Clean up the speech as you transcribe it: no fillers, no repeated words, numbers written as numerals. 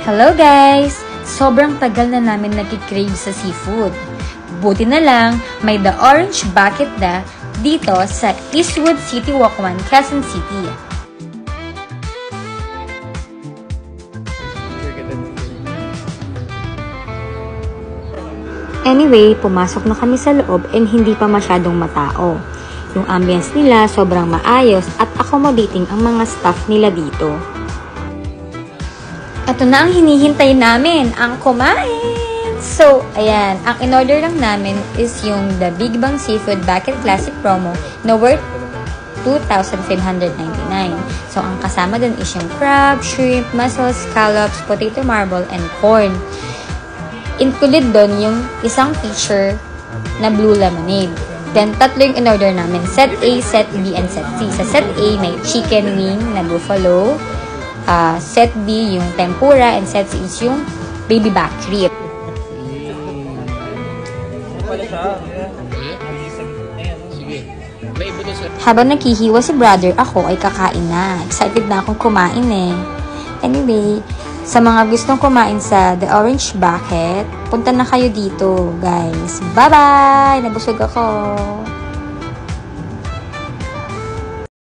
Hello guys! Sobrang tagal na namin nagkikrave sa seafood. Buti na lang, may The Orange Bucket na dito sa Eastwood City Walk 1, Quezon City. Anyway, pumasok na kami sa loob and hindi pa masyadong matao. Yung ambience nila sobrang maayos at accommodating ang mga staff nila dito. Ito na ang hinihintay namin, ang kumain! So, ayan, ang in-order lang namin is yung The Big Bang Seafood Bucket Classic Promo na worth 2,599. So, ang kasama dun is yung crab, shrimp, mussels, scallops, potato marble, and corn. Included dun yung isang pitcher na blue lemonade. Then, tatlo yung in-order namin. Set A, Set B, and Set C. Sa Set A, may chicken wing na buffalo. Set B, yung tempura. And Set C is yung baby back rib. Habang naghihiwa si brother, ako ay kakain na. Excited na akong kumain eh. Anyway, sa mga gustong kumain sa The Orange Bucket, punta na kayo dito, guys. Bye-bye! Nabusog ako!